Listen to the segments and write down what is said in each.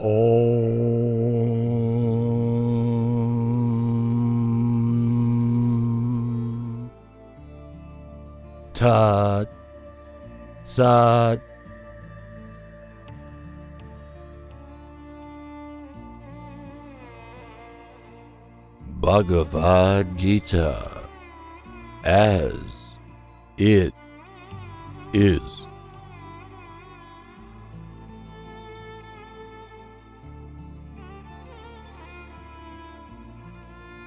Om Tat Sat. Bhagavad Gita as it is.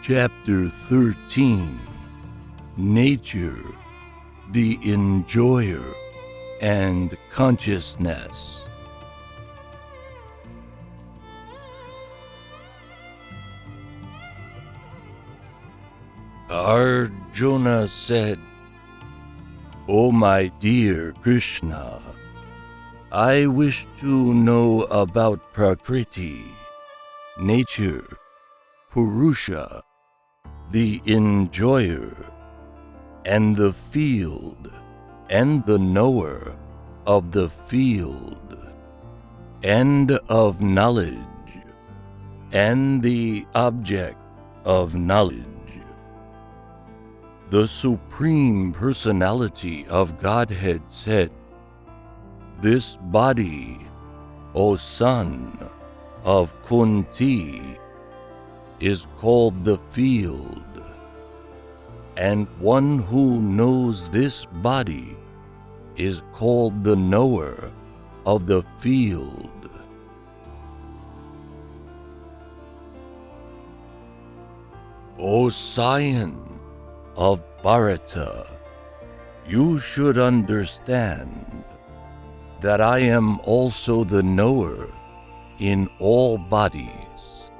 Chapter 13. Nature, the Enjoyer, and Consciousness. Arjuna said, "O my dear Krishna, I wish to know about Prakriti, nature, Purusha, the enjoyer, and the field, and the knower of the field, and of knowledge, and the object of knowledge. The Supreme Personality of Godhead said, 'This body, O son of Kunti, is called the field, and one who knows this body is called the knower of the field.' O scion of Bharata, you should understand that I am also the knower in all bodies,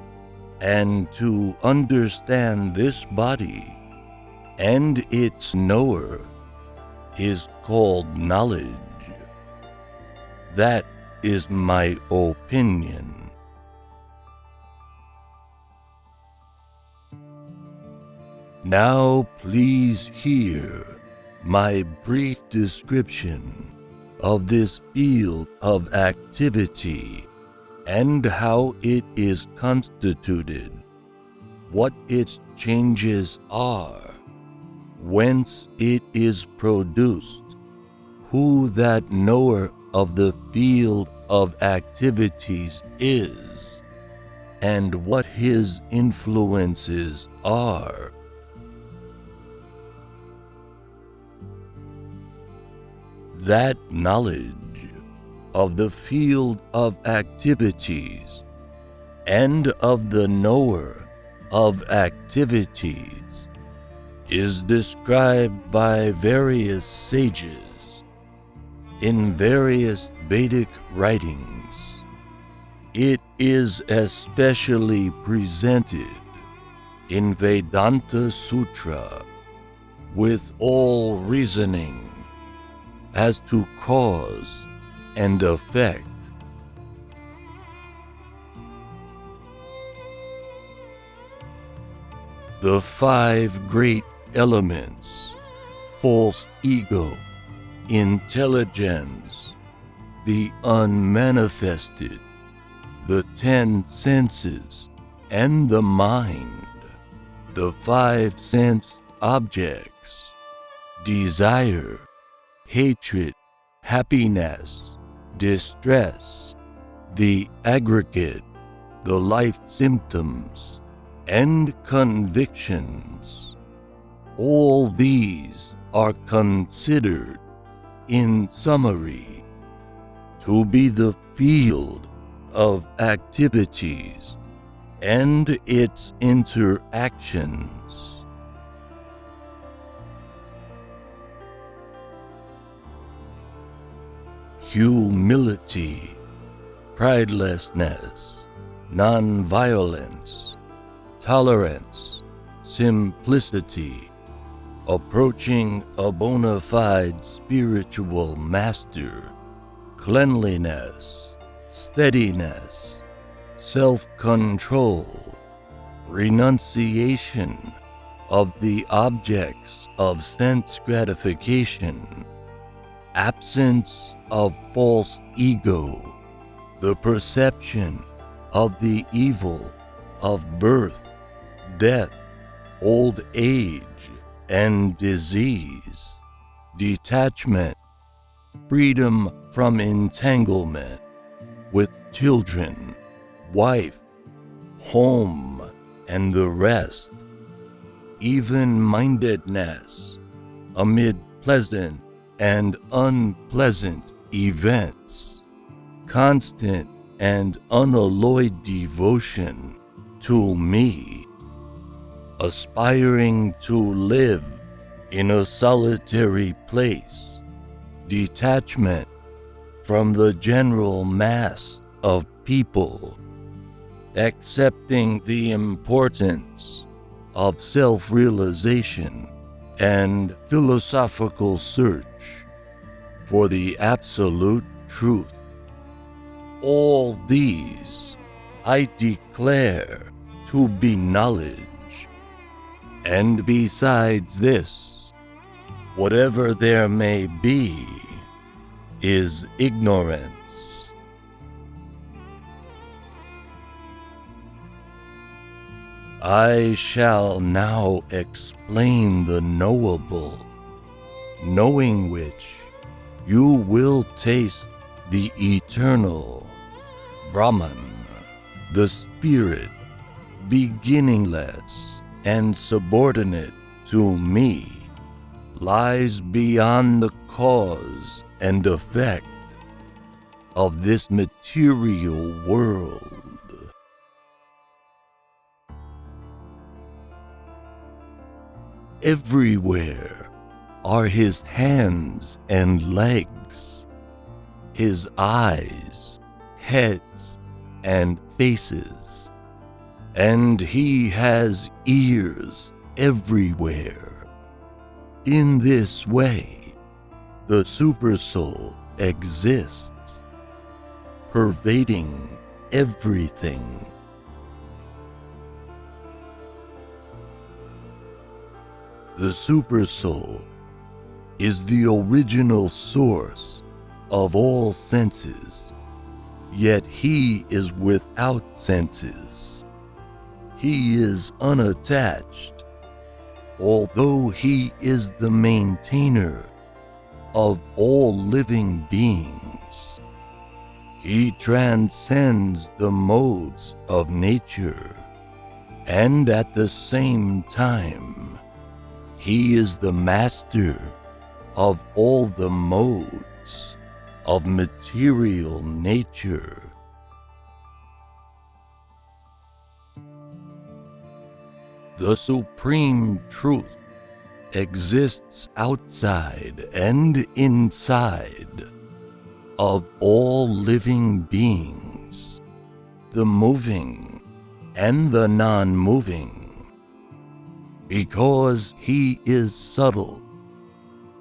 and to understand this body and its knower is called knowledge. That is my opinion. Now please hear my brief description of this field of activity and how it is constituted, what its changes are, whence it is produced, who that knower of the field of activities is, and what his influences are. That knowledge of the field of activities and of the knower of activities is described by various sages in various Vedic writings. It is especially presented in Vedanta Sutra with all reasoning as to cause and effect. The five great elements, false ego, intelligence, the unmanifested, the 10 senses, and the mind, the 5 sense objects, desire, hatred, happiness, distress, the aggregate, the life symptoms, and convictions. All these are considered, in summary, to be the field of activities and its interactions. Humility, pridelessness, non-violence, tolerance, simplicity, approaching a bona fide spiritual master, cleanliness, steadiness, self-control, renunciation of the objects of sense gratification, absence of false ego, the perception of the evil of birth, death, old age, and disease, detachment, freedom from entanglement with children, wife, home, and the rest, even-mindedness amid pleasant and unpleasant events, constant and unalloyed devotion to me, aspiring to live in a solitary place, detachment from the general mass of people, accepting the importance of self-realization and philosophical search for the absolute truth. All these I declare to be knowledge, and besides this, whatever there may be is ignorance. I shall now explain the knowable, knowing which you will taste the eternal Brahman, the spirit, beginningless and subordinate to me, lies beyond the cause and effect of this material world. Everywhere are his hands and legs, his eyes, heads, and faces, and he has ears everywhere. In this way, the Supersoul exists, pervading everything. The Supersoul is the original source of all senses, yet he is without senses. He is unattached, although he is the maintainer of all living beings. He transcends the modes of nature, and at the same time, he is the master of all the modes of material nature. The Supreme Truth exists outside and inside of all living beings, the moving and the non-moving. Because he is subtle,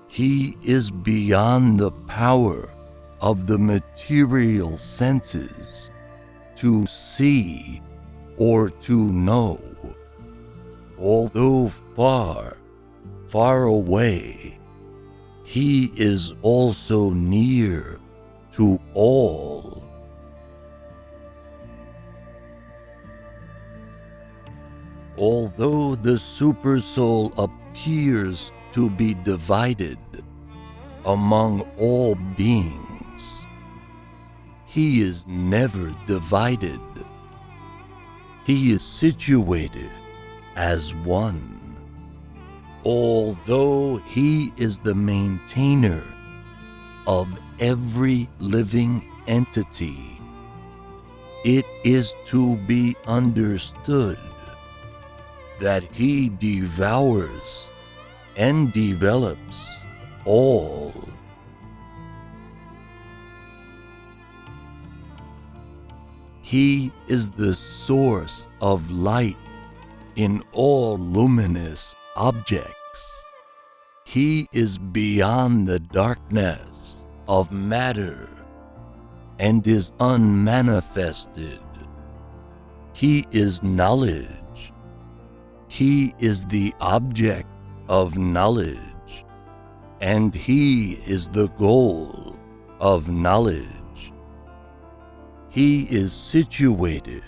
he is beyond the power of the material senses to see or to know. Although far, far away, he is also near to all. Although the Supersoul appears to be divided among all beings, he is never divided. He is situated as one. Although he is the maintainer of every living entity, it is to be understood that he devours and develops all. He is the source of light in all luminous objects. He is beyond the darkness of matter and is unmanifested. He is knowledge. He is the object of knowledge, and he is the goal of knowledge. He is situated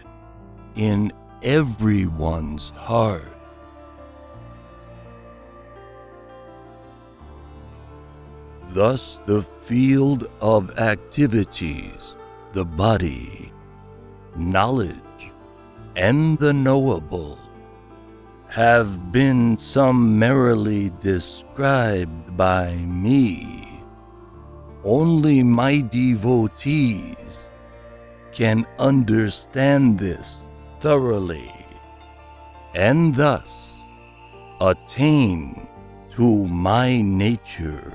in everyone's heart. Thus, the field of activities, the body, knowledge, and the knowable, have been summarily described by me. Only my devotees can understand this thoroughly, and thus attain to my nature.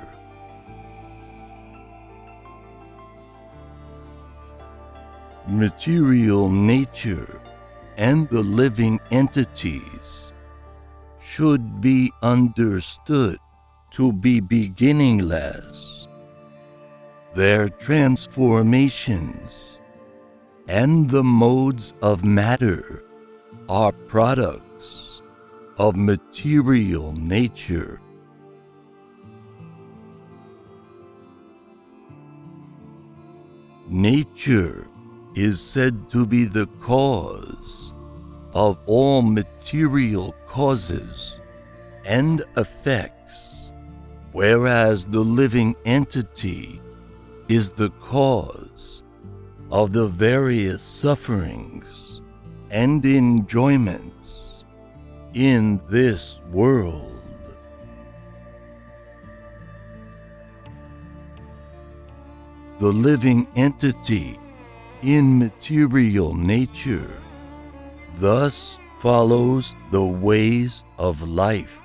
Material nature and the living entities should be understood to be beginningless. Their transformations and the modes of matter are products of material nature. Nature is said to be the cause of all material causes and effects, whereas the living entity is the cause of the various sufferings and enjoyments in this world. The living entity in material nature thus follows the ways of life,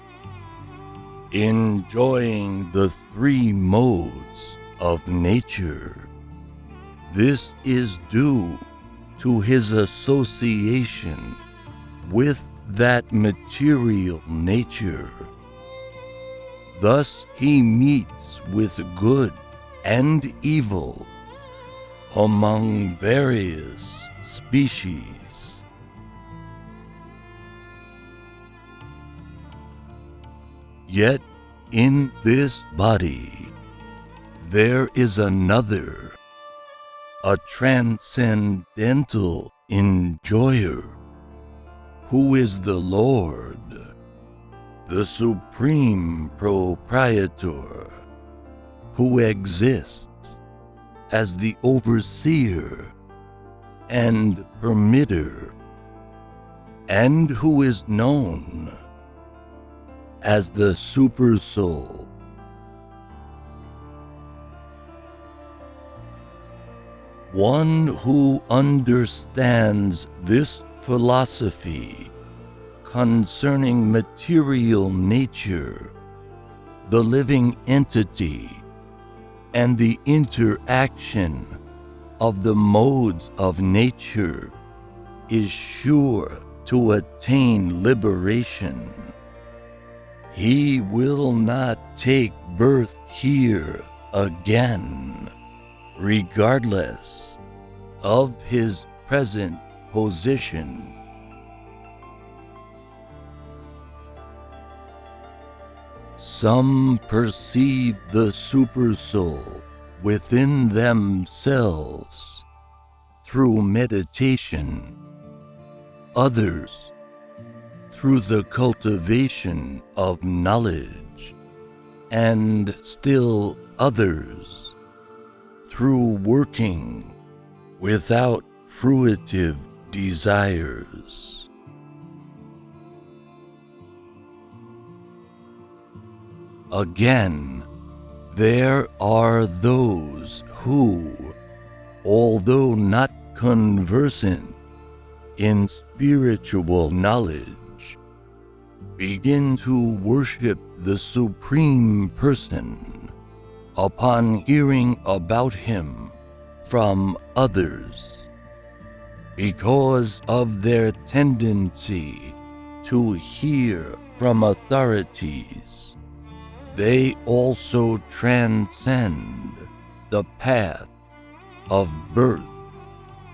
enjoying the three modes of nature. This is due to his association with that material nature. Thus he meets with good and evil among various species. Yet in this body there is another, a transcendental enjoyer, who is the Lord, the Supreme Proprietor, who exists as the overseer and permitter, and who is known as the Supersoul. One who understands this philosophy concerning material nature, the living entity, and the interaction of the modes of nature is sure to attain liberation. He will not take birth here again, regardless of his present position. Some perceive the Supersoul within themselves through meditation, others through the cultivation of knowledge, and still others through working without fruitive desires. Again, there are those who, although not conversant in spiritual knowledge, begin to worship the Supreme Person upon hearing about him from others, because of their tendency to hear from authorities. They also transcend the path of birth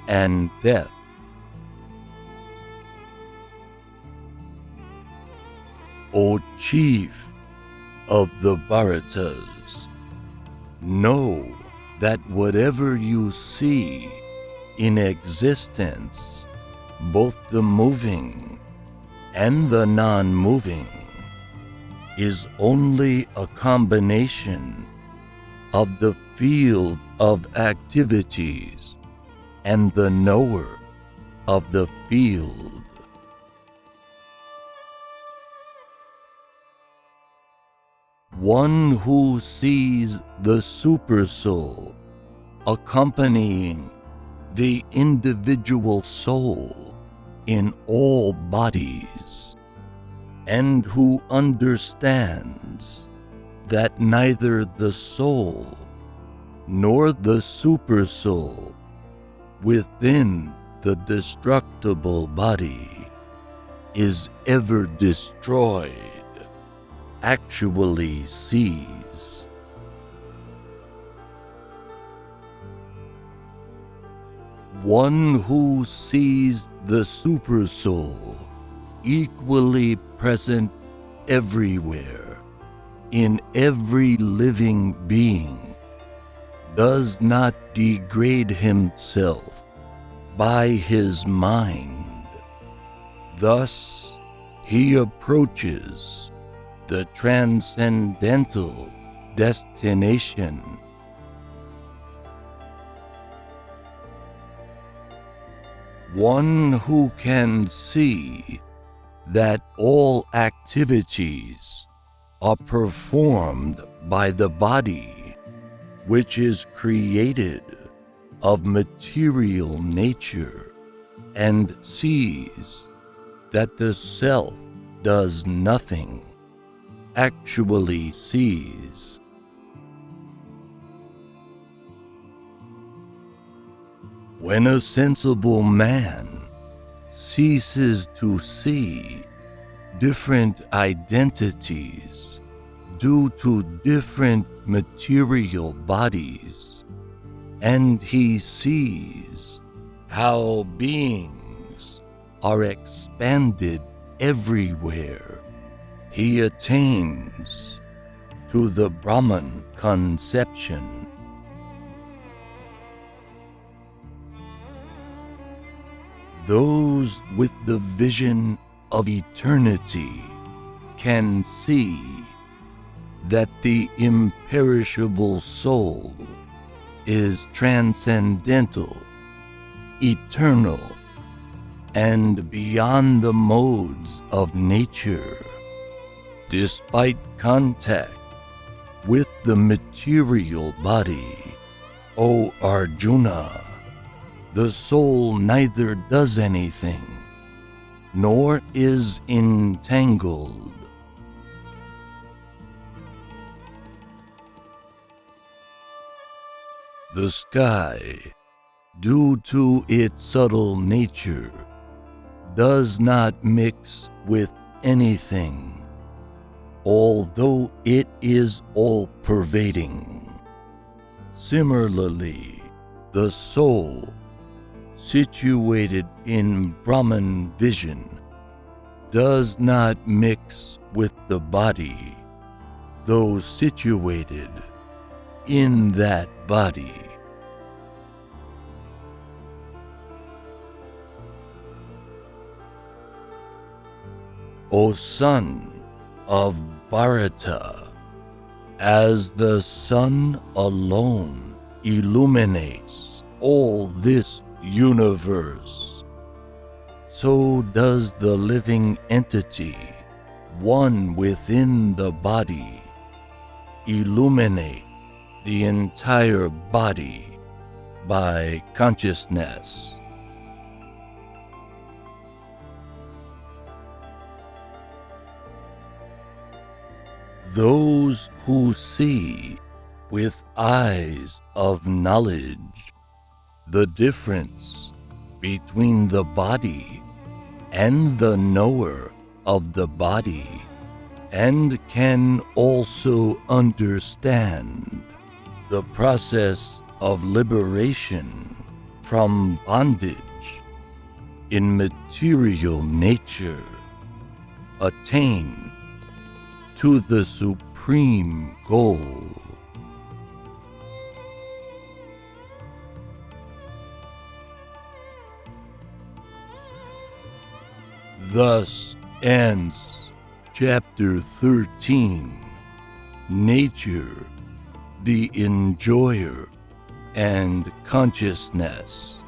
and death. O chief of the Bharatas, know that whatever you see in existence, both the moving and the non-moving is only a combination of the field of activities and the knower of the field. One who sees the supersoul accompanying the individual soul in all bodies, and who understands that neither the soul nor the supersoul within the destructible body is ever destroyed, actually sees. One who sees the supersoul equally present everywhere, in every living being, does not degrade himself by his mind. Thus, he approaches the transcendental destination. One who can see that all activities are performed by the body, which is created of material nature, and sees that the self does nothing, actually sees. When a sensible man ceases to see different identities due to different material bodies, and he sees how beings are expanded everywhere, he attains to the Brahman conception. Those with the vision of eternity can see that the imperishable soul is transcendental, eternal, and beyond the modes of nature. Despite contact with the material body, O Arjuna, the soul neither does anything, nor is entangled. The sky, due to its subtle nature, does not mix with anything, although it is all-pervading. Similarly, the soul, situated in Brahman vision, does not mix with the body, though situated in that body. O son of Bharata, as the sun alone illuminates all this universe, so does the living entity, one within the body, illuminate the entire body by consciousness. Those who see with eyes of knowledge the difference between the body and the knower of the body, and can also understand the process of liberation from bondage in material nature, attain to the supreme goal. Thus ends Chapter 13, Nature, the Enjoyer, and Consciousness.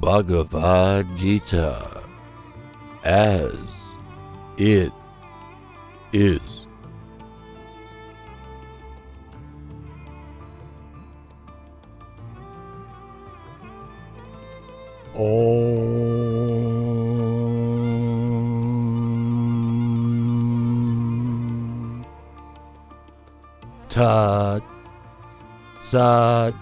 Bhagavad Gita, as it is. Om Tat Sat